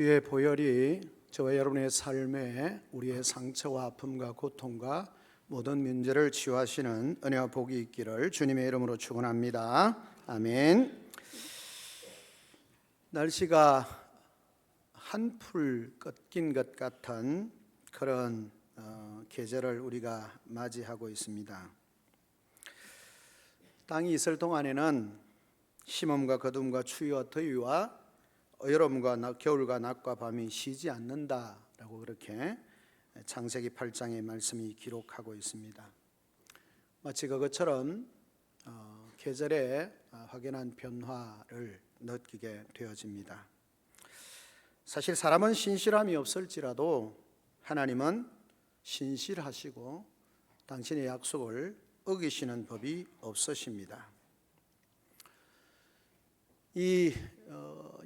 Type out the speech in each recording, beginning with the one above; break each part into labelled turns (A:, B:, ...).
A: 주의 보혈이 저와 여러분의 삶에 우리의 상처와 아픔과 고통과 모든 문제를 치유하시는 은혜와 복이 있기를 주님의 이름으로 축원합니다. 아멘. 날씨가 한풀 꺾인 것 같은 그런 계절을 우리가 맞이하고 있습니다. 땅이 있을 동안에는 심음과 거둠과 추위와 더위와 여름과 겨울과 낮과 밤이 쉬지 않는다라고 그렇게 창세기 8장의 말씀이 기록하고 있습니다. 마치 그것처럼 계절의 확연한 변화를 느끼게 되어집니다. 사실 사람은 신실함이 없을지라도 하나님은 신실하시고 당신의 약속을 어기시는 법이 없으십니다. 이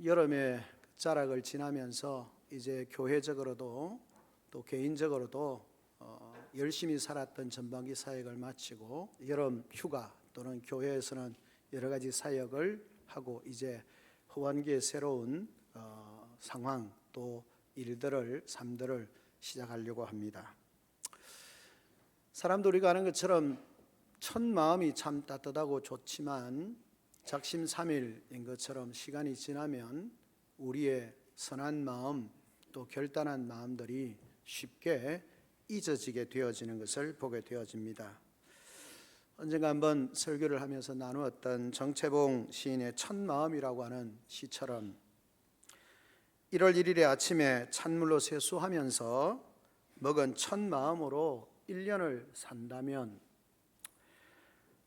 A: 여름의 자락을 지나면서 이제 교회적으로도 또 개인적으로도 열심히 살았던 전반기 사역을 마치고 여름 휴가 또는 교회에서는 여러 가지 사역을 하고 이제 후반기의 새로운 상황 또 삶들을 시작하려고 합니다. 사람들이 우리가 아는 것처럼 첫 마음이 참 따뜻하고 좋지만 작심삼일인 것처럼 시간이 지나면 우리의 선한 마음 또 결단한 마음들이 쉽게 잊어지게 되어지는 것을 보게 되어집니다. 언젠가 한번 설교를 하면서 나누었던 정채봉 시인의 첫 마음이라고 하는 시처럼 1월 1일의 아침에 찬물로 세수하면서 먹은 첫 마음으로 1년을 산다면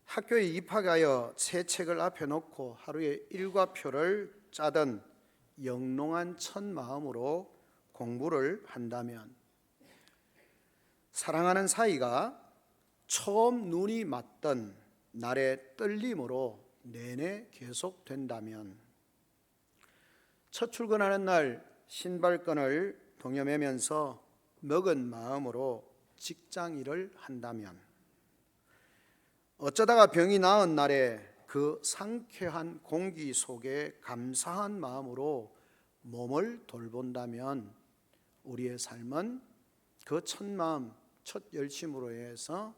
A: 학교에 입학하여 새 책을 앞에 놓고 하루에 일과표를 짜던 영롱한 첫 마음으로 공부를 한다면 사랑하는 사이가 처음 눈이 맞던 날의 떨림으로 내내 계속된다면 첫 출근하는 날 신발끈을 동여매면서 먹은 마음으로 직장 일을 한다면 어쩌다가 병이 나은 날에 그 상쾌한 공기 속에 감사한 마음으로 몸을 돌본다면 우리의 삶은 그 첫 마음, 첫 열심으로 해서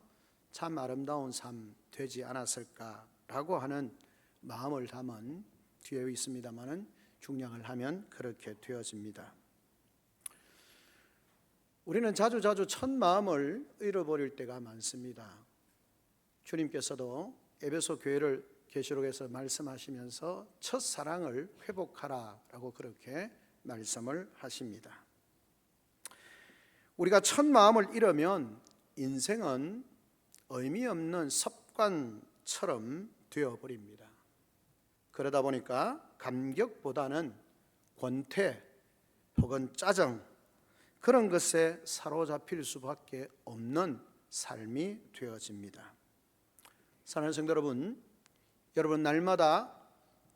A: 참 아름다운 삶 되지 않았을까라고 하는 마음을 담은 뒤에 있습니다마는 중량을 하면 그렇게 되어집니다. 우리는 자주 첫 마음을 잃어버릴 때가 많습니다. 주님께서도 에베소 교회를 계시록에서 말씀하시면서 첫사랑을 회복하라라고 그렇게 말씀을 하십니다. 우리가 첫 마음을 잃으면 인생은 의미 없는 습관처럼 되어버립니다. 그러다 보니까 감격보다는 권태 혹은 짜증 그런 것에 사로잡힐 수밖에 없는 삶이 되어집니다. 사랑하는 성도 여러분 날마다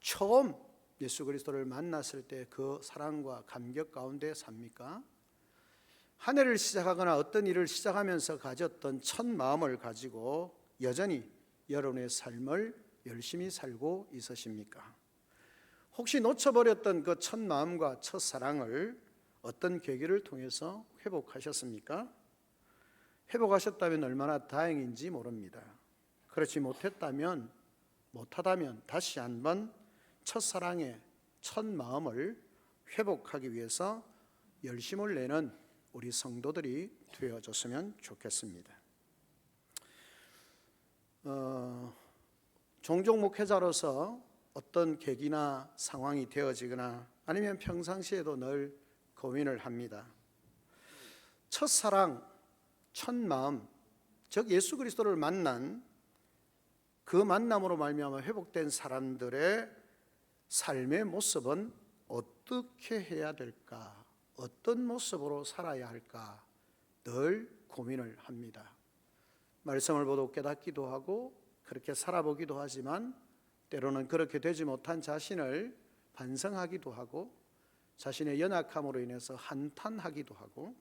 A: 처음 예수 그리스도를 만났을 때 그 사랑과 감격 가운데 삽니까? 한 해를 시작하거나 어떤 일을 시작하면서 가졌던 첫 마음을 가지고 여전히 여러분의 삶을 열심히 살고 있으십니까? 혹시 놓쳐버렸던 그 첫 마음과 첫 사랑을 어떤 계기를 통해서 회복하셨습니까? 회복하셨다면 얼마나 다행인지 모릅니다. 그렇지 못하다면 다시 한번 첫사랑의 첫 마음을 회복하기 위해서 열심을 내는 우리 성도들이 되어줬으면 좋겠습니다. 종종 목회자로서 어떤 계기나 상황이 되어지거나 아니면 평상시에도 늘 고민을 합니다. 첫사랑, 첫 마음, 즉 예수 그리스도를 만난 그 만남으로 말미암아 회복된 사람들의 삶의 모습은 어떻게 해야 될까? 어떤 모습으로 살아야 할까? 늘 고민을 합니다. 말씀을 보고 깨닫기도 하고 그렇게 살아보기도 하지만 때로는 그렇게 되지 못한 자신을 반성하기도 하고 자신의 연약함으로 인해서 한탄하기도 하고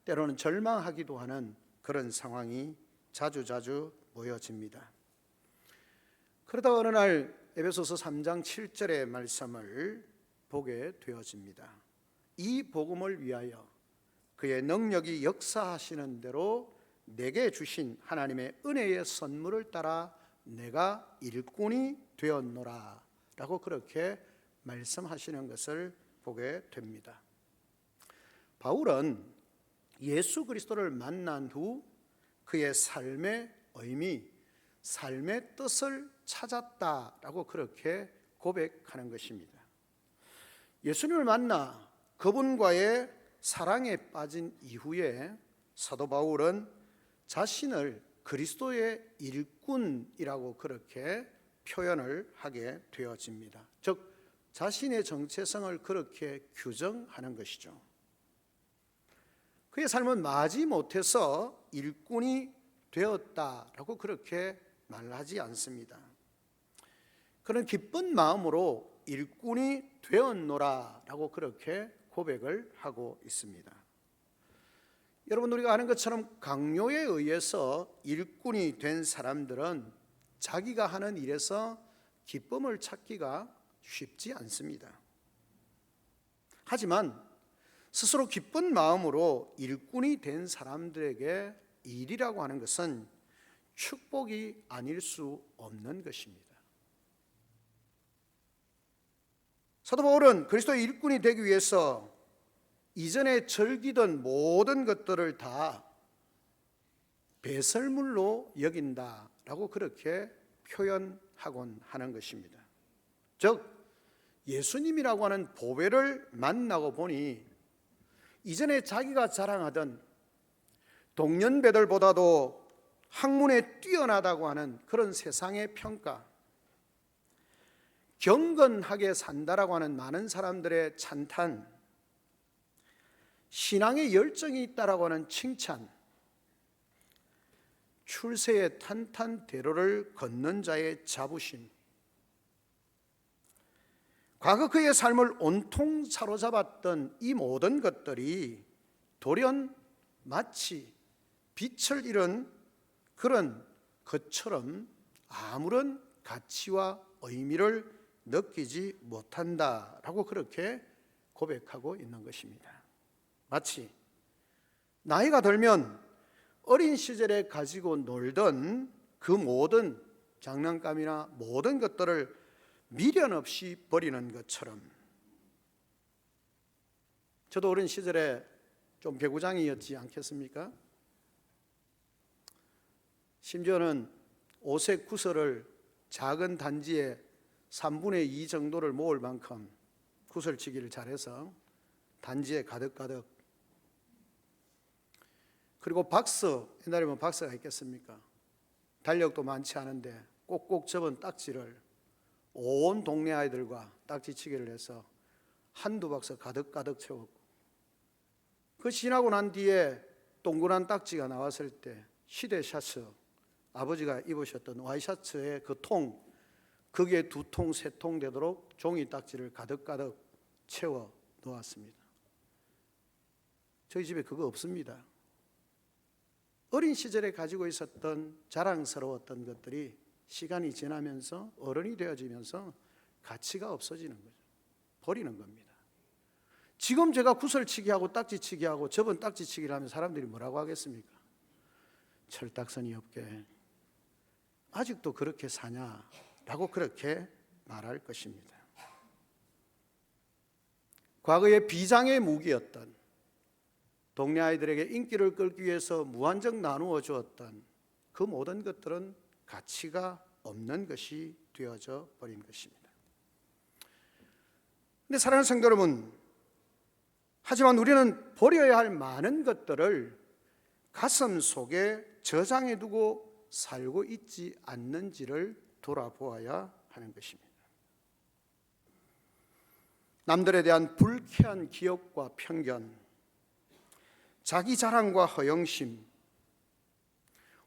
A: 때로는 절망하기도 하는 그런 상황이 자주 모여집니다. 그러다 어느 날 에베소서 3장 7절의 말씀을 보게 되어집니다. 이 복음을 위하여 그의 능력이 역사하시는 대로 내게 주신 하나님의 은혜의 선물을 따라 내가 일꾼이 되었노라 라고 그렇게 말씀하시는 것을 보게 됩니다. 바울은 예수 그리스도를 만난 후 그의 삶의 의미, 삶의 뜻을 찾았다라고 그렇게 고백하는 것입니다. 예수님을 만나 그분과의 사랑에 빠진 이후에 사도 바울은 자신을 그리스도의 일꾼이라고 그렇게 표현을 하게 되어집니다. 즉 자신의 정체성을 그렇게 규정하는 것이죠. 그의 삶은 마지못해서 일꾼이 되었다라고 그렇게 말하지 않습니다. 그는 기쁜 마음으로 일꾼이 되었노라라고 그렇게 고백을 하고 있습니다. 여러분, 우리가 아는 것처럼 강요에 의해서 일꾼이 된 사람들은 자기가 하는 일에서 기쁨을 찾기가 쉽지 않습니다. 하지만 스스로 기쁜 마음으로 일꾼이 된 사람들에게 일이라고 하는 것은 축복이 아닐 수 없는 것입니다. 사도 바울은 그리스도의 일꾼이 되기 위해서 이전에 즐기던 모든 것들을 다 배설물로 여긴다라고 그렇게 표현하곤 하는 것입니다. 즉 예수님이라고 하는 보배를 만나고 보니 이전에 자기가 자랑하던 동년배들보다도 학문에 뛰어나다고 하는 그런 세상의 평가, 경건하게 산다라고 하는 많은 사람들의 찬탄, 신앙에 열정이 있다라고 하는 칭찬, 출세의 탄탄대로를 걷는 자의 자부심, 과거 그의 삶을 온통 사로잡았던 이 모든 것들이 돌연 마치 빛을 잃은 그런 것처럼 아무런 가치와 의미를 느끼지 못한다라고 그렇게 고백하고 있는 것입니다. 마치 나이가 들면 어린 시절에 가지고 놀던 그 모든 장난감이나 모든 것들을 미련 없이 버리는 것처럼, 저도 어린 시절에 좀 배구장이었지 않겠습니까? 심지어는 옷의 구슬을 작은 단지에 3분의 2 정도를 모을 만큼 구슬치기를 잘해서 단지에 가득가득, 그리고 박스, 옛날에 뭐 박스가 있겠습니까? 달력도 많지 않은데 꼭꼭 접은 딱지를 온 동네 아이들과 딱지치기를 해서 한두 박스 가득가득 채웠고, 그 지나고 난 뒤에 동그란 딱지가 나왔을 때 시대 셔츠, 아버지가 입으셨던 와이셔츠의 그 통, 거기에 2통, 3통 되도록 종이 딱지를 가득가득 채워 놓았습니다. 저희 집에 그거 없습니다. 어린 시절에 가지고 있었던 자랑스러웠던 것들이 시간이 지나면서 어른이 되어지면서 가치가 없어지는 거죠. 버리는 겁니다. 지금 제가 구슬치기하고 딱지치기하고 접은 딱지치기를 하면 사람들이 뭐라고 하겠습니까? 철딱선이 없게 아직도 그렇게 사냐라고 그렇게 말할 것입니다. 과거의 비장의 무기였던, 동네 아이들에게 인기를 끌기 위해서 무한정 나누어 주었던 그 모든 것들은 가치가 없는 것이 되어져 버린 것입니다. 그런데 사랑하는 성도 여러분, 하지만 우리는 버려야 할 많은 것들을 가슴 속에 저장해 두고 살고 있지 않는지를 돌아보아야 하는 것입니다. 남들에 대한 불쾌한 기억과 편견, 자기 자랑과 허영심,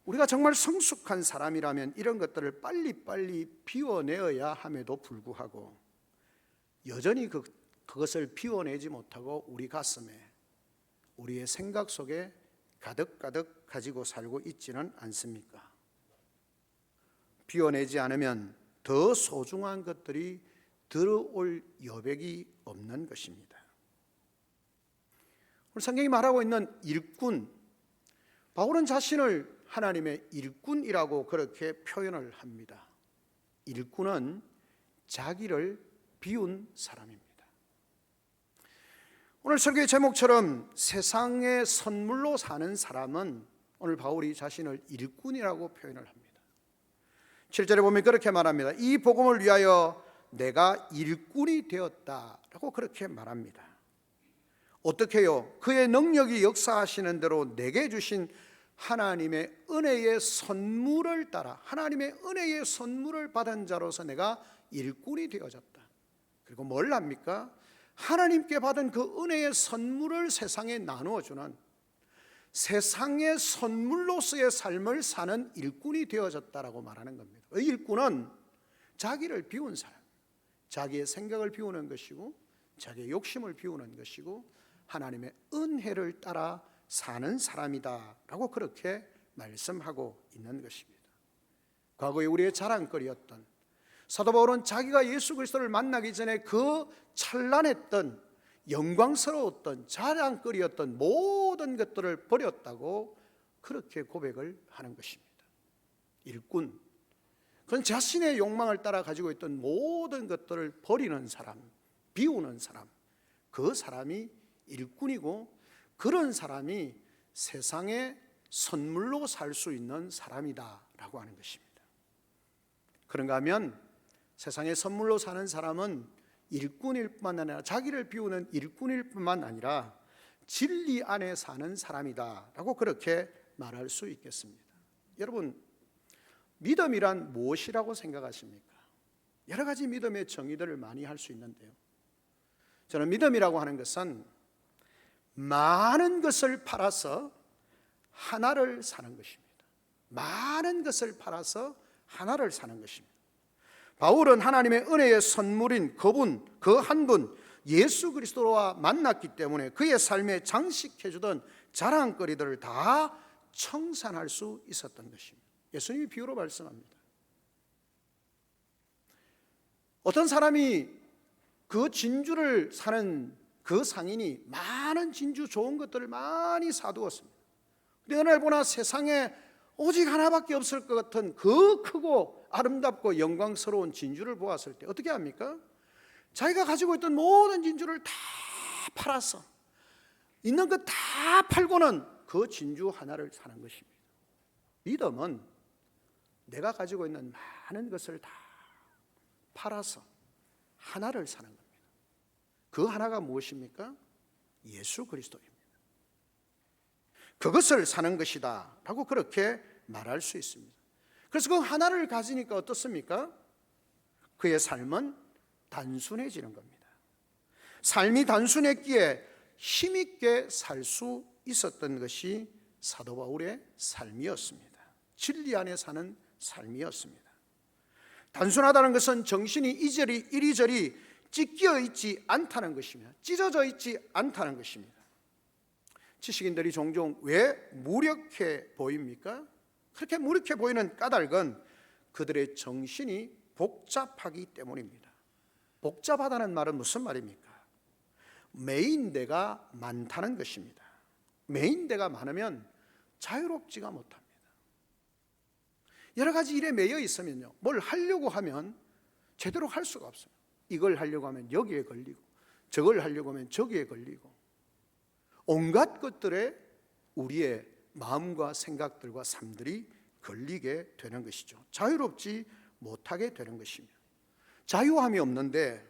A: 우리가 정말 성숙한 사람이라면 이런 것들을 빨리빨리 비워내어야 함에도 불구하고 여전히 그것을 비워내지 못하고 우리 가슴에, 우리의 생각 속에 가득가득 가지고 살고 있지는 않습니까? 비워내지 않으면 더 소중한 것들이 들어올 여백이 없는 것입니다. 오늘 성경이 말하고 있는 일꾼, 바울은 자신을 하나님의 일꾼이라고 그렇게 표현을 합니다. 일꾼은 자기를 비운 사람입니다. 오늘 설교의 제목처럼 세상의 선물로 사는 사람은 오늘 바울이 자신을 일꾼이라고 표현을 합니다. 7절에 보면 그렇게 말합니다. 이 복음을 위하여 내가 일꾼이 되었다라고 그렇게 말합니다. 어떻게요? 그의 능력이 역사하시는 대로 내게 주신 하나님의 은혜의 선물을 따라 하나님의 은혜의 선물을 받은 자로서 내가 일꾼이 되어졌다. 그리고 뭘 합니까? 하나님께 받은 그 은혜의 선물을 세상에 나누어주는 세상의 선물로서의 삶을 사는 일꾼이 되어졌다라고 말하는 겁니다. 이 일꾼은 자기를 비운 사람, 자기의 생각을 비우는 것이고 자기의 욕심을 비우는 것이고 하나님의 은혜를 따라 사는 사람이다 라고 그렇게 말씀하고 있는 것입니다. 과거에 우리의 자랑거리였던 사도 바울은 자기가 예수 그리스도를 만나기 전에 그 찬란했던 영광스러웠던 자랑거리였던 모든 것들을 버렸다고 그렇게 고백을 하는 것입니다. 일꾼, 그건 자신의 욕망을 따라 가지고 있던 모든 것들을 버리는 사람, 비우는 사람, 그 사람이 일꾼이고 그런 사람이 세상의 선물로 살 수 있는 사람이다라고 하는 것입니다. 그런가 하면 세상의 선물로 사는 사람은 일꾼일 뿐만 아니라 자기를 비우는 일꾼일 뿐만 아니라 진리 안에 사는 사람이다라고 그렇게 말할 수 있겠습니다. 여러분, 믿음이란 무엇이라고 생각하십니까? 여러 가지 믿음의 정의들을 많이 할 수 있는데요, 저는 믿음이라고 하는 것은 많은 것을 팔아서 하나를 사는 것입니다. 많은 것을 팔아서 하나를 사는 것입니다. 바울은 하나님의 은혜의 선물인 그분, 그 한 분 예수 그리스도와 만났기 때문에 그의 삶에 장식해주던 자랑거리들을 다 청산할 수 있었던 것입니다. 예수님이 비유로 말씀합니다. 어떤 사람이 그 진주를 사는 그 상인이 많은 진주 좋은 것들을 많이 사두었습니다. 그런데 어느 날 보나 세상에 오직 하나밖에 없을 것 같은 그 크고 아름답고 영광스러운 진주를 보았을 때 어떻게 합니까? 자기가 가지고 있던 모든 진주를 다 팔아서 있는 것 다 팔고는 그 진주 하나를 사는 것입니다. 믿음은 내가 가지고 있는 많은 것을 다 팔아서 하나를 사는 겁니다. 그 하나가 무엇입니까? 예수 그리스도입니다. 그것을 사는 것이다 라고 그렇게 말할 수 있습니다. 그래서 그 하나를 가지니까 어떻습니까? 그의 삶은 단순해지는 겁니다. 삶이 단순했기에 힘있게 살 수 있었던 것이 사도 바울의 삶이었습니다. 진리 안에 사는 삶이었습니다. 단순하다는 것은 정신이 이리저리 찢겨 있지 않다는 것입니다. 찢어져 있지 않다는 것입니다. 지식인들이 종종 왜 무력해 보입니까? 그렇게 무력해 보이는 까닭은 그들의 정신이 복잡하기 때문입니다. 복잡하다는 말은 무슨 말입니까? 메인대가 많다는 것입니다. 메인대가 많으면 자유롭지가 못합니다. 여러 가지 일에 매여 있으면요, 뭘 하려고 하면 제대로 할 수가 없어요. 이걸 하려고 하면 여기에 걸리고 저걸 하려고 하면 저기에 걸리고 온갖 것들에 우리의 마음과 생각들과 삶들이 걸리게 되는 것이죠. 자유롭지 못하게 되는 것입니다. 자유함이 없는데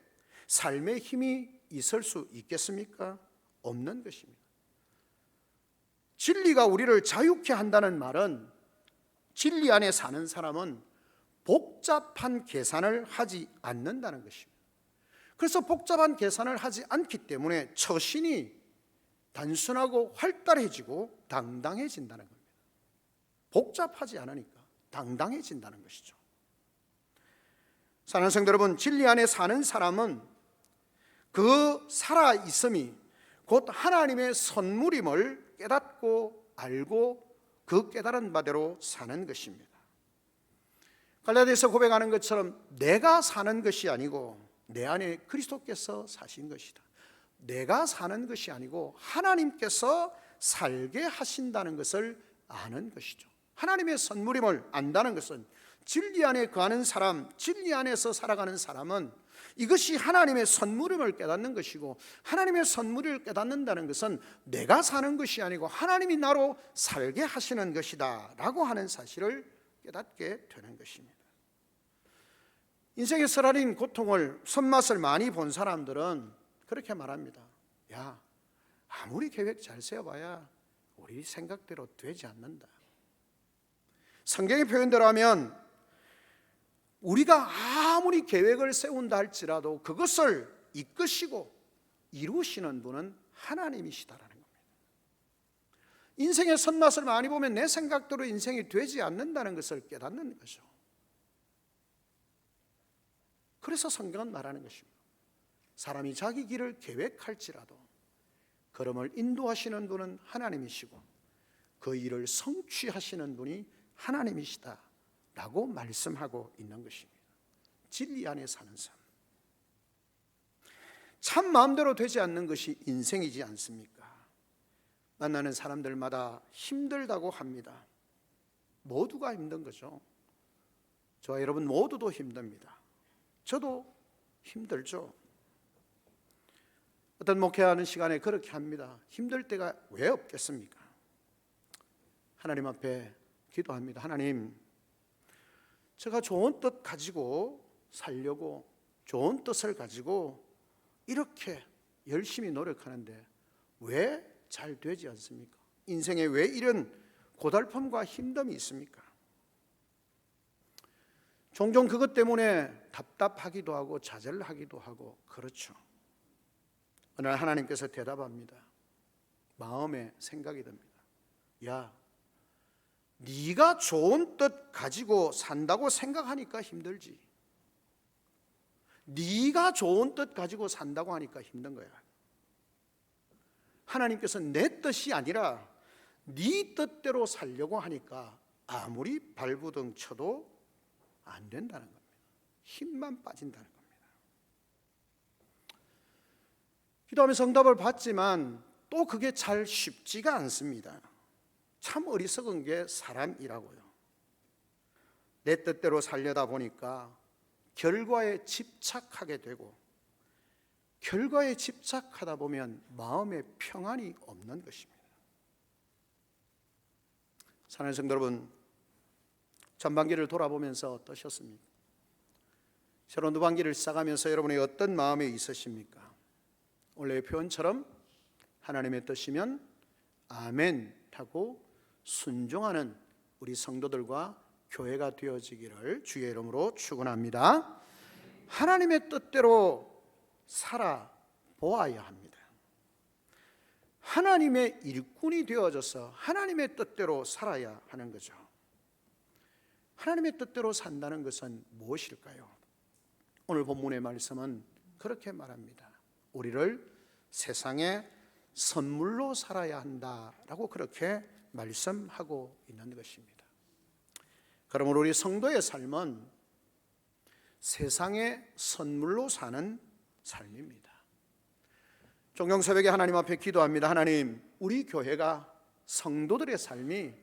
A: 삶의 힘이 있을 수 있겠습니까? 없는 것입니다. 진리가 우리를 자유케 한다는 말은 진리 안에 사는 사람은 복잡한 계산을 하지 않는다는 것입니다. 그래서 복잡한 계산을 하지 않기 때문에 처신이 단순하고 활달해지고 당당해진다는 겁니다. 복잡하지 않으니까 당당해진다는 것이죠. 사랑하는 성도 여러분, 진리 안에 사는 사람은 그 살아있음이 곧 하나님의 선물임을 깨닫고 알고 그 깨달은 바대로 사는 것입니다. 갈라디아서 고백하는 것처럼 내가 사는 것이 아니고 내 안에 그리스도께서 사신 것이다. 내가 사는 것이 아니고 하나님께서 살게 하신다는 것을 아는 것이죠. 하나님의 선물임을 안다는 것은 진리 안에 거하는 사람, 진리 안에서 살아가는 사람은 이것이 하나님의 선물임을 깨닫는 것이고, 하나님의 선물을 깨닫는다는 것은 내가 사는 것이 아니고 하나님이 나로 살게 하시는 것이다 라고 하는 사실을 깨닫게 되는 것입니다. 인생의 쓰라린 고통을, 손맛을 많이 본 사람들은 그렇게 말합니다. 야, 아무리 계획 잘 세워봐야 우리 생각대로 되지 않는다. 성경의 표현대로 하면 우리가 아무리 계획을 세운다 할지라도 그것을 이끄시고 이루시는 분은 하나님이시다라는 겁니다. 인생의 선맛을 많이 보면 내 생각대로 인생이 되지 않는다는 것을 깨닫는 거죠. 그래서 성경은 말하는 것입니다. 사람이 자기 길을 계획할지라도 걸음을 인도하시는 분은 하나님이시고 그 일을 성취하시는 분이 하나님이시다 라고 말씀하고 있는 것입니다. 진리 안에 사는 삶, 참 마음대로 되지 않는 것이 인생이지 않습니까? 만나는 사람들마다 힘들다고 합니다. 모두가 힘든 거죠. 저와 여러분 모두도 힘듭니다. 저도 힘들죠. 어떤 목회하는 시간에 그렇게 합니다. 힘들 때가 왜 없겠습니까? 하나님 앞에 기도합니다. 하나님, 제가 좋은 뜻 가지고 살려고, 좋은 뜻을 가지고 이렇게 열심히 노력하는데 왜 잘 되지 않습니까? 인생에 왜 이런 고달픔과 힘듦이 있습니까? 종종 그것 때문에 답답하기도 하고 좌절하기도 하고 그렇죠. 어느 날 하나님께서 대답합니다. 마음에 생각이 듭니다. 야, 네가 좋은 뜻 가지고 산다고 생각하니까 힘들지. 네가 좋은 뜻 가지고 산다고 하니까 힘든 거야. 하나님께서 내 뜻이 아니라 네 뜻대로 살려고 하니까 아무리 발부둥 쳐도 안 된다는 겁니다. 힘만 빠진다는 겁니다. 기도하면서 응답을 받지만 또 그게 잘 쉽지가 않습니다. 참 어리석은 게 사람이라고요. 내 뜻대로 살려다 보니까 결과에 집착하게 되고, 결과에 집착하다 보면 마음에 평안이 없는 것입니다. 사랑하는 성도 여러분, 전반기를 돌아보면서 어떠셨습니까? 새로운 후반기를 시작하면서 여러분의 어떤 마음에 있으십니까? 원래의 표현처럼 하나님의 뜻이면 아멘 하고 순종하는 우리 성도들과 교회가 되어지기를 주의 이름으로 축원합니다. 하나님의 뜻대로 살아보아야 합니다. 하나님의 일꾼이 되어져서 하나님의 뜻대로 살아야 하는 거죠. 하나님의 뜻대로 산다는 것은 무엇일까요? 오늘 본문의 말씀은 그렇게 말합니다. 우리를 세상에 선물로 살아야 한다라고 그렇게 말씀하고 있는 것입니다. 그러므로 우리 성도의 삶은 세상에 선물로 사는 삶입니다. 종경 새벽에 하나님 앞에 기도합니다. 하나님, 우리 교회가, 성도들의 삶이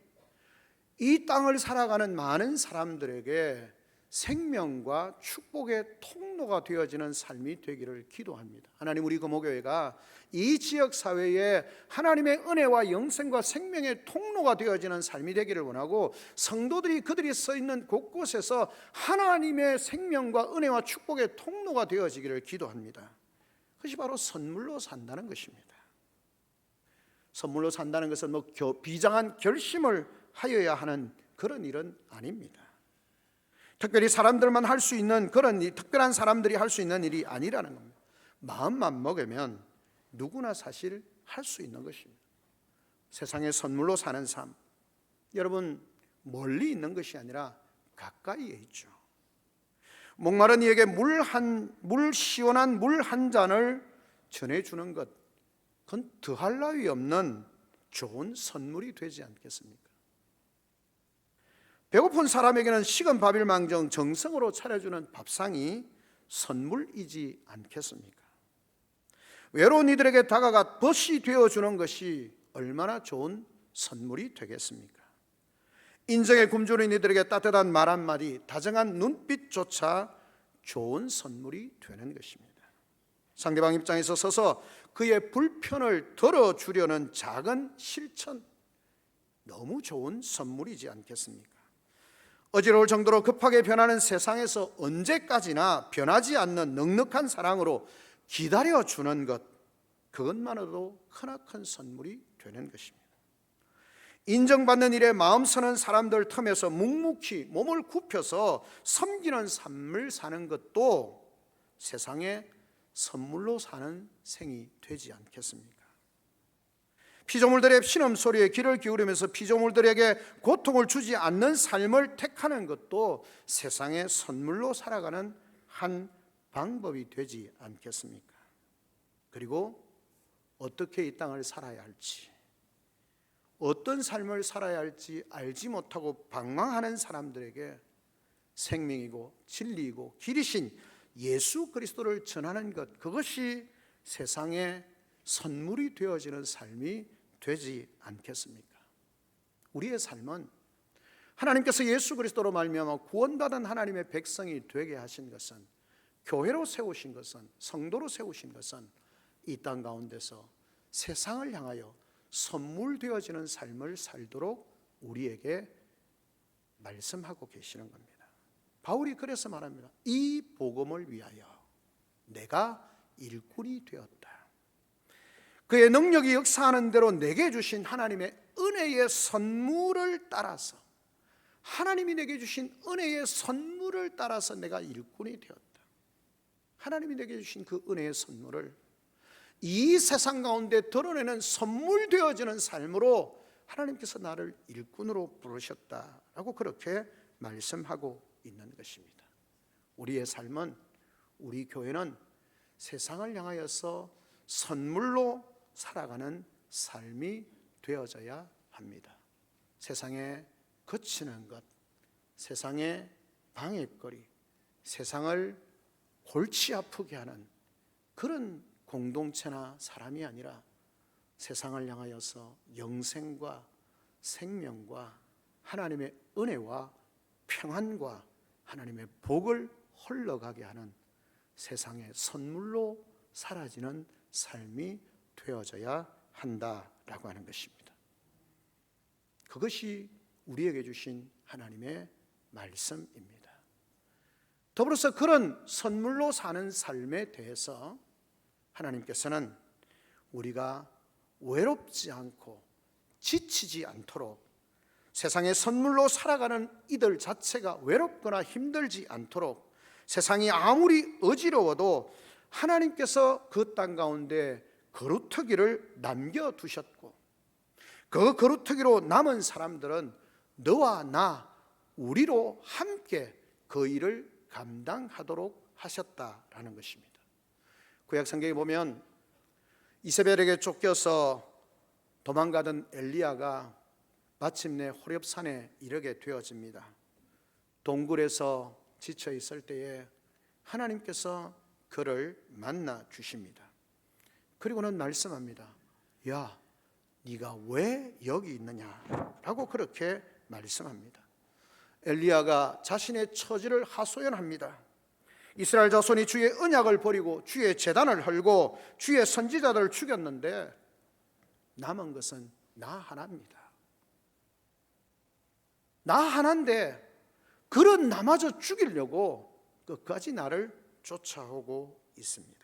A: 이 땅을 살아가는 많은 사람들에게 생명과 축복의 통로가 되어지는 삶이 되기를 기도합니다. 하나님, 우리 금호교회가 이 지역 사회에 하나님의 은혜와 영생과 생명의 통로가 되어지는 삶이 되기를 원하고, 성도들이 그들이 서 있는 곳곳에서 하나님의 생명과 은혜와 축복의 통로가 되어지기를 기도합니다. 그것이 바로 선물로 산다는 것입니다. 선물로 산다는 것은 비장한 결심을 하여야 하는 그런 일은 아닙니다. 특별히 사람들만 할 수 있는 그런 특별한 사람들이 할 수 있는 일이 아니라는 겁니다. 마음만 먹으면 누구나 사실 할 수 있는 것입니다. 세상에 선물로 사는 삶, 여러분 멀리 있는 것이 아니라 가까이에 있죠. 목마른 이에게 시원한 물 한 잔을 전해주는 것, 그건 더할 나위 없는 좋은 선물이 되지 않겠습니까? 배고픈 사람에게는 식은 밥일망정 정성으로 차려주는 밥상이 선물이지 않겠습니까? 외로운 이들에게 다가가 벗이 되어주는 것이 얼마나 좋은 선물이 되겠습니까? 인정에 굶주린 이들에게 따뜻한 말 한마디, 다정한 눈빛조차 좋은 선물이 되는 것입니다. 상대방 입장에서 서서 그의 불편을 덜어주려는 작은 실천, 너무 좋은 선물이지 않겠습니까? 어지러울 정도로 급하게 변하는 세상에서 언제까지나 변하지 않는 넉넉한 사랑으로 기다려주는 것, 그것만으로도 크나큰 선물이 되는 것입니다. 인정받는 일에 마음 서는 사람들 틈에서 묵묵히 몸을 굽혀서 섬기는 삶을 사는 것도 세상에 선물로 사는 생이 되지 않겠습니까? 피조물들의 신음소리에 귀를 기울이면서 피조물들에게 고통을 주지 않는 삶을 택하는 것도 세상의 선물로 살아가는 한 방법이 되지 않겠습니까? 그리고 어떻게 이 땅을 살아야 할지, 어떤 삶을 살아야 할지 알지 못하고 방황하는 사람들에게 생명이고 진리이고 길이신 예수 그리스도를 전하는 것, 그것이 세상에 선물이 되어지는 삶이 되지 않겠습니까? 우리의 삶은 하나님께서 예수 그리스도로 말미암아 구원받은 하나님의 백성이 되게 하신 것은, 교회로 세우신 것은, 성도로 세우신 것은 이 땅 가운데서 세상을 향하여 선물 되어지는 삶을 살도록 우리에게 말씀하고 계시는 겁니다. 바울이 그래서 말합니다. 이 복음을 위하여 내가 일꾼이 되었다. 그의 능력이 역사하는 대로 내게 주신 하나님의 은혜의 선물을 따라서, 하나님이 내게 주신 은혜의 선물을 따라서 내가 일꾼이 되었다. 하나님이 내게 주신 그 은혜의 선물을 이 세상 가운데 드러내는 선물 되어지는 삶으로 하나님께서 나를 일꾼으로 부르셨다라고 그렇게 말씀하고 있는 것입니다. 우리의 삶은, 우리 교회는 세상을 향하여서 선물로 살아가는 삶이 되어져야 합니다. 세상에 거치는 것, 세상의 방해거리, 세상을 골치 아프게 하는 그런 공동체나 사람이 아니라 세상을 향하여서 영생과 생명과 하나님의 은혜와 평안과 하나님의 복을 흘러가게 하는 세상의 선물로 사라지는 삶이 되어져야 한다라고 하는 것입니다. 그것이 우리에게 주신 하나님의 말씀입니다. 더불어서 그런 선물로 사는 삶에 대해서 하나님께서는 우리가 외롭지 않고 지치지 않도록, 세상의 선물로 살아가는 이들 자체가 외롭거나 힘들지 않도록, 세상이 아무리 어지러워도 하나님께서 그 땅 가운데 거루터기를 남겨두셨고, 그 거루터기로 남은 사람들은 너와 나, 우리로 함께 그 일을 감당하도록 하셨다라는 것입니다. 구약 성경에 보면 이세벨에게 쫓겨서 도망가던 엘리야가 마침내 호렙산에 이르게 되어집니다. 동굴에서 지쳐 있을 때에 하나님께서 그를 만나 주십니다. 그리고는 말씀합니다. 야, 네가 왜 여기 있느냐라고 그렇게 말씀합니다. 엘리야가 자신의 처지를 하소연합니다. 이스라엘 자손이 주의 언약을 버리고 주의 제단을 헐고 주의 선지자들을 죽였는데 남은 것은 나 하나입니다. 나 하나인데 그런 나마저 죽이려고 끝까지 나를 쫓아오고 있습니다.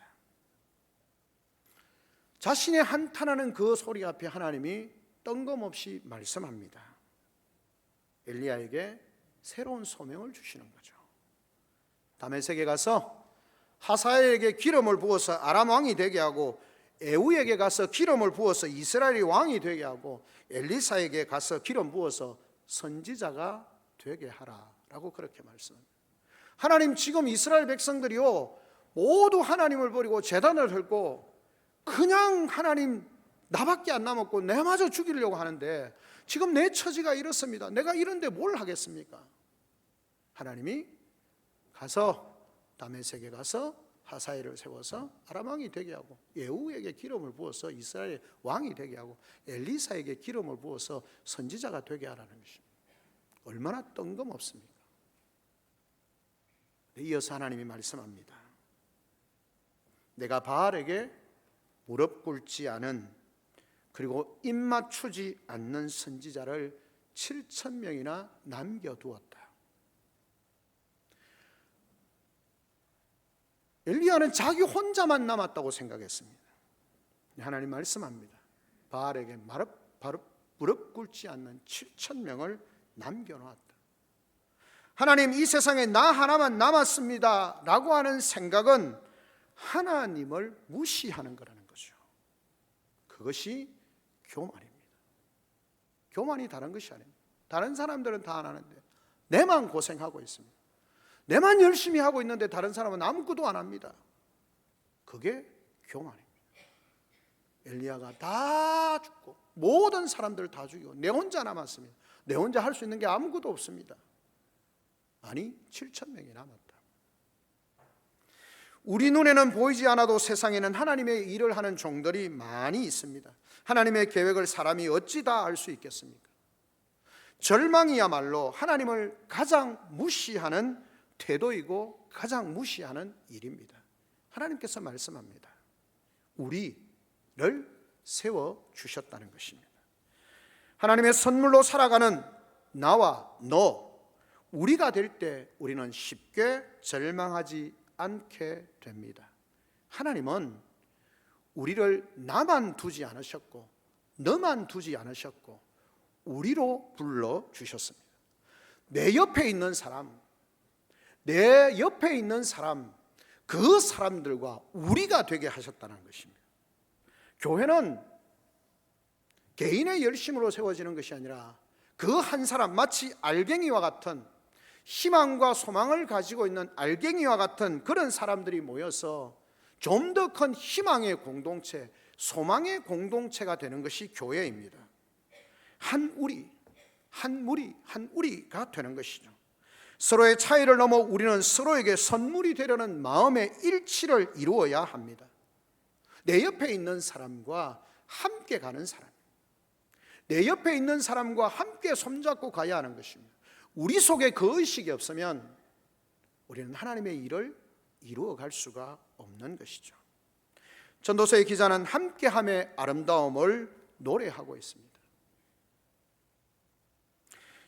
A: 자신의 한탄하는 그 소리 앞에 하나님이 뜬금없이 말씀합니다. 엘리야에게 새로운 소명을 주시는 거죠. 다메섹에 가서 하사엘에게 기름을 부어서 아람 왕이 되게 하고, 에후에게 가서 기름을 부어서 이스라엘이 왕이 되게 하고, 엘리사에게 가서 기름 부어서 선지자가 되게 하라라고 그렇게 말씀합니다. 하나님, 지금 이스라엘 백성들이요 모두 하나님을 버리고 제단을 헐고 그냥 하나님 나밖에 안 남았고 내마저 죽이려고 하는데 지금 내 처지가 이렇습니다. 내가 이런데 뭘 하겠습니까? 하나님이 가서 다메섹에 가서 하사엘을 세워서 아람 왕이 되게 하고, 예후에게 기름을 부어서 이스라엘 왕이 되게 하고, 엘리사에게 기름을 부어서 선지자가 되게 하라는 것입니다. 얼마나 뜬금없습니까? 이어서 하나님이 말씀합니다. 내가 바알에게 무릎 꿇지 않은, 그리고 입 맞추지 않는 선지자를 7,000명이나 남겨두었다. 엘리야는 자기 혼자만 남았다고 생각했습니다. 하나님 말씀합니다. 바알에게 무릎 꿇지 않는 7,000명을 남겨놓았다. 하나님, 이 세상에 나 하나만 남았습니다 라고 하는 생각은 하나님을 무시하는 거라는 거죠. 그것이 교만입니다. 교만이 다른 것이 아닙니다. 다른 사람들은 다 안 하는데 내만 고생하고 있습니다. 내만 열심히 하고 있는데 다른 사람은 아무것도 안 합니다. 그게 교만입니다. 엘리야가 다 죽고 모든 사람들 다 죽이고 내 혼자 남았습니다. 내 혼자 할 수 있는 게 아무것도 없습니다. 아니, 7,000명이 남았다. 우리 눈에는 보이지 않아도 세상에는 하나님의 일을 하는 종들이 많이 있습니다. 하나님의 계획을 사람이 어찌 다 알 수 있겠습니까? 절망이야말로 하나님을 가장 무시하는 태도이고 가장 무시하는 일입니다. 하나님께서 말씀합니다. 우리를 세워주셨다는 것입니다. 하나님의 선물로 살아가는 나와 너, 우리가 될 때 우리는 쉽게 절망하지 않게 됩니다. 하나님은 우리를 나만 두지 않으셨고 너만 두지 않으셨고 우리로 불러주셨습니다. 내 옆에 있는 사람, 그 사람들과 우리가 되게 하셨다는 것입니다. 교회는 개인의 열심으로 세워지는 것이 아니라 그 한 사람, 마치 알갱이와 같은 희망과 소망을 가지고 있는 알갱이와 같은 그런 사람들이 모여서 좀 더 큰 희망의 공동체, 소망의 공동체가 되는 것이 교회입니다. 한 우리가 되는 것이죠. 서로의 차이를 넘어 우리는 서로에게 선물이 되려는 마음의 일치를 이루어야 합니다. 내 옆에 있는 사람과 함께 가는 사람, 내 옆에 있는 사람과 함께 손잡고 가야 하는 것입니다. 우리 속에 그 의식이 없으면 우리는 하나님의 일을 이루어갈 수가 없는 것이죠. 전도서의 기자는 함께함의 아름다움을 노래하고 있습니다.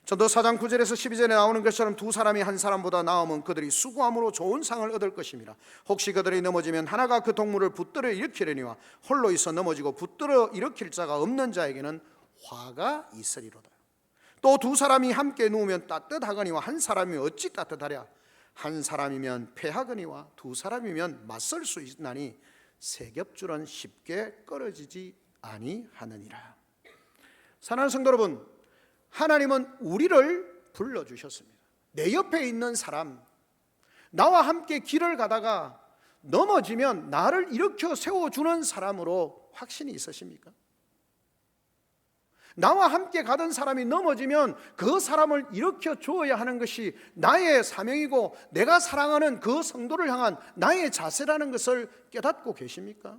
A: 전도 4장 9절에서 12절에 나오는 것처럼 두 사람이 한 사람보다 나으면 그들이 수고함으로 좋은 상을 얻을 것입니다. 혹시 그들이 넘어지면 하나가 그 동물을 붙들어 일으키려니와 홀로 있어 넘어지고 붙들어 일으킬 자가 없는 자에게는 화가 있으리로다. 또 두 사람이 함께 누우면 따뜻하거니와 한 사람이 어찌 따뜻하랴. 한 사람이면 패하거니와 두 사람이면 맞설 수 있나니 세 겹줄은 쉽게 끊어지지 아니하느니라. 사랑하는 성도 여러분, 하나님은 우리를 불러주셨습니다. 내 옆에 있는 사람, 나와 함께 길을 가다가 넘어지면 나를 일으켜 세워주는 사람으로 확신이 있으십니까? 나와 함께 가던 사람이 넘어지면 그 사람을 일으켜 주어야 하는 것이 나의 사명이고 내가 사랑하는 그 성도를 향한 나의 자세라는 것을 깨닫고 계십니까?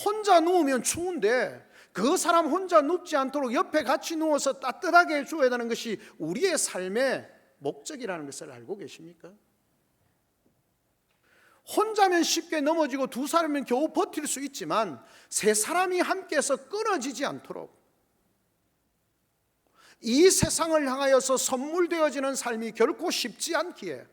A: 혼자 누우면 추운데 그 사람 혼자 눕지 않도록 옆에 같이 누워서 따뜻하게 해줘야 하는 것이 우리의 삶의 목적이라는 것을 알고 계십니까? 혼자면 쉽게 넘어지고 두 사람이면 겨우 버틸 수 있지만 세 사람이 함께해서 끊어지지 않도록 이 세상을 향하여서 선물되어지는 삶이 결코 쉽지 않기에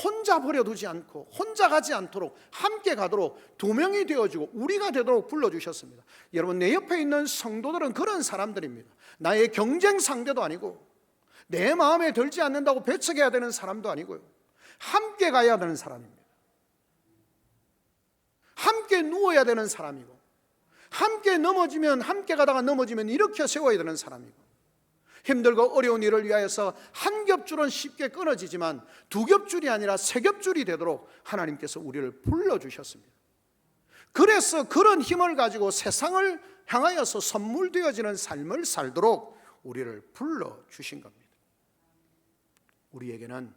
A: 혼자 버려두지 않고 혼자 가지 않도록 함께 가도록 두 명이 되어지고 우리가 되도록 불러주셨습니다. 여러분, 내 옆에 있는 성도들은 그런 사람들입니다. 나의 경쟁 상대도 아니고 내 마음에 들지 않는다고 배척해야 되는 사람도 아니고요, 함께 가야 되는 사람입니다. 함께 누워야 되는 사람이고 함께 넘어지면, 함께 가다가 넘어지면 일으켜 세워야 되는 사람이고, 힘들고 어려운 일을 위하여서 한 겹줄은 쉽게 끊어지지만 두 겹줄이 아니라 세 겹줄이 되도록 하나님께서 우리를 불러주셨습니다. 그래서 그런 힘을 가지고 세상을 향하여서 선물되어지는 삶을 살도록 우리를 불러주신 겁니다. 우리에게는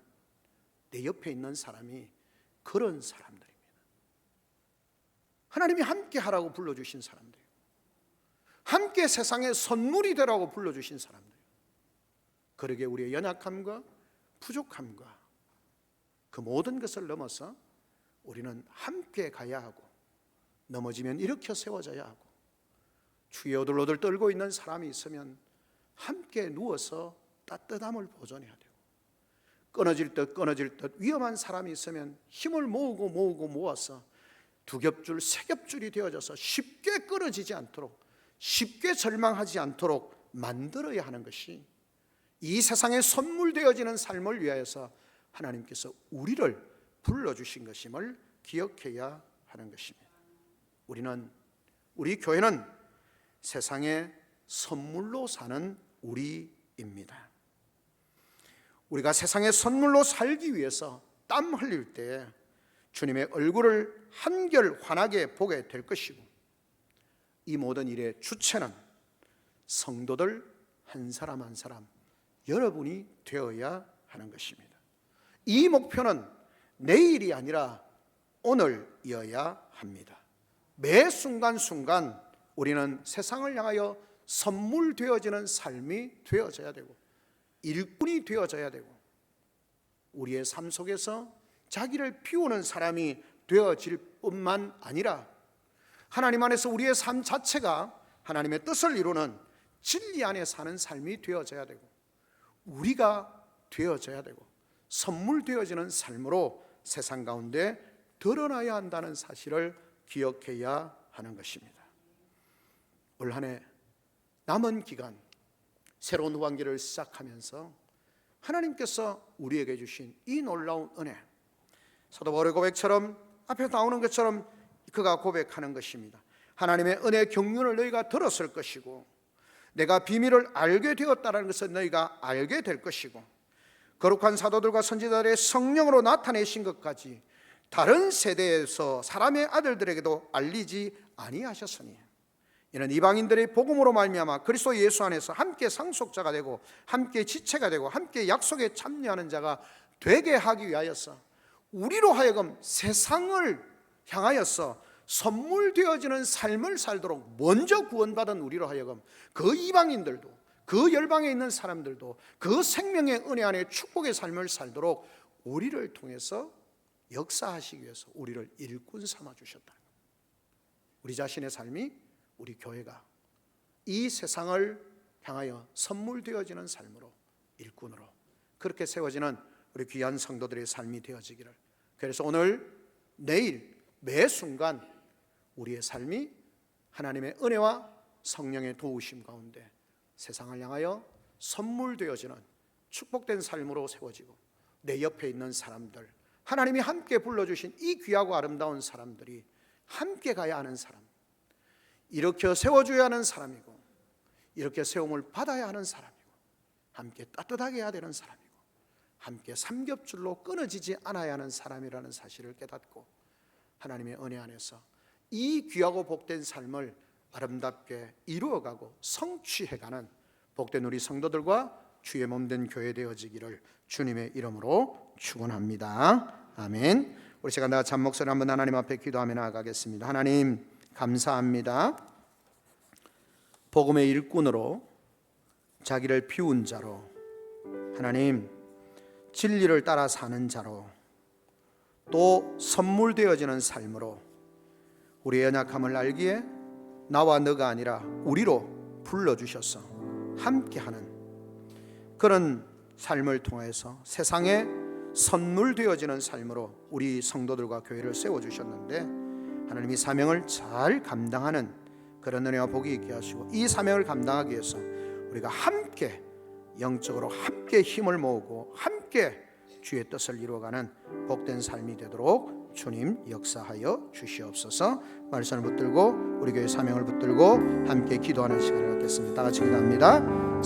A: 내 옆에 있는 사람이 그런 사람들입니다. 하나님이 함께 하라고 불러주신 사람들이에요. 함께 세상의 선물이 되라고 불러주신 사람들이에요. 그러기에 우리의 연약함과 부족함과 그 모든 것을 넘어서 우리는 함께 가야 하고, 넘어지면 일으켜 세워져야 하고, 추위에 오들오들 떨고 있는 사람이 있으면 함께 누워서 따뜻함을 보존해야 되고, 끊어질 듯 위험한 사람이 있으면 힘을 모으고 모아서 두 겹줄, 세 겹줄이 되어져서 쉽게 끊어지지 않도록, 쉽게 절망하지 않도록 만들어야 하는 것이 이 세상에 선물되어지는 삶을 위하여서 하나님께서 우리를 불러주신 것임을 기억해야 하는 것입니다. 우리 교회는 세상에 선물로 사는 우리입니다. 우리가 세상의 선물로 살기 위해서 땀 흘릴 때 주님의 얼굴을 한결 환하게 보게 될 것이고, 이 모든 일의 주체는 성도들 한 사람 한 사람 여러분이 되어야 하는 것입니다. 이 목표는 내일이 아니라 오늘이어야 합니다. 매 순간순간 우리는 세상을 향하여 선물되어지는 삶이 되어져야 되고, 일꾼이 되어져야 되고, 우리의 삶 속에서 자기를 비우는 사람이 되어질 뿐만 아니라 하나님 안에서 우리의 삶 자체가 하나님의 뜻을 이루는 진리 안에 사는 삶이 되어져야 되고, 우리가 되어져야 되고, 선물되어지는 삶으로 세상 가운데 드러나야 한다는 사실을 기억해야 하는 것입니다. 올 한 해 남은 기간 새로운 후반기를 시작하면서 하나님께서 우리에게 주신 이 놀라운 은혜, 사도 바울의 고백처럼 앞에 나오는 것처럼 그가 고백하는 것입니다. 하나님의 은혜 경륜을 너희가 들었을 것이고, 내가 비밀을 알게 되었다는 것을 너희가 알게 될 것이고, 거룩한 사도들과 선지자들의 성령으로 나타내신 것까지 다른 세대에서 사람의 아들들에게도 알리지 아니하셨으니, 이는 이방인들의 복음으로 말미암아 그리스도 예수 안에서 함께 상속자가 되고 함께 지체가 되고 함께 약속에 참여하는 자가 되게 하기 위하여서 우리로 하여금 세상을 향하여서 선물되어지는 삶을 살도록 먼저 구원받은 우리로 하여금 그 이방인들도, 그 열방에 있는 사람들도 그 생명의 은혜 안에 축복의 삶을 살도록 우리를 통해서 역사하시기 위해서 우리를 일꾼 삼아 주셨다. 우리 자신의 삶이, 우리 교회가 이 세상을 향하여 선물되어지는 삶으로, 일꾼으로 그렇게 세워지는 우리 귀한 성도들의 삶이 되어지기를, 그래서 오늘 내일 매 순간 우리의 삶이 하나님의 은혜와 성령의 도우심 가운데 세상을 향하여 선물되어지는 축복된 삶으로 세워지고, 내 옆에 있는 사람들, 하나님이 함께 불러주신 이 귀하고 아름다운 사람들이 함께 가야 하는 사람, 이렇게 세워줘야 하는 사람이고, 이렇게 세움을 받아야 하는 사람이고, 함께 따뜻하게 해야 되는 사람이고, 함께 삼겹줄로 끊어지지 않아야 하는 사람이라는 사실을 깨닫고 하나님의 은혜 안에서 이 귀하고 복된 삶을 아름답게 이루어가고 성취해가는 복된 우리 성도들과 주의 몸된 교회 되어지기를 주님의 이름으로 축원합니다. 아멘. 우리 시간 다 잠목소리 한번 하나님 앞에 기도하며 나아가겠습니다. 하나님 감사합니다. 복음의 일꾼으로, 자기를 비운 자로, 하나님 진리를 따라 사는 자로, 또 선물되어지는 삶으로 우리의 연약함을 알기에 나와 너가 아니라 우리로 불러주셔서 함께하는 그런 삶을 통해서 세상에 선물되어지는 삶으로 우리 성도들과 교회를 세워주셨는데, 하나님 이 사명을 잘 감당하는 그런 은혜와 복이 있게 하시고, 이 사명을 감당하기 위해서 우리가 함께 영적으로 함께 힘을 모으고 함께 주의 뜻을 이루어가는 복된 삶이 되도록 주님 역사하여 주시옵소서. 말씀을 붙들고 우리 교회 사명을 붙들고 함께 기도하는 시간을 갖겠습니다. 다 같이 기도합니다.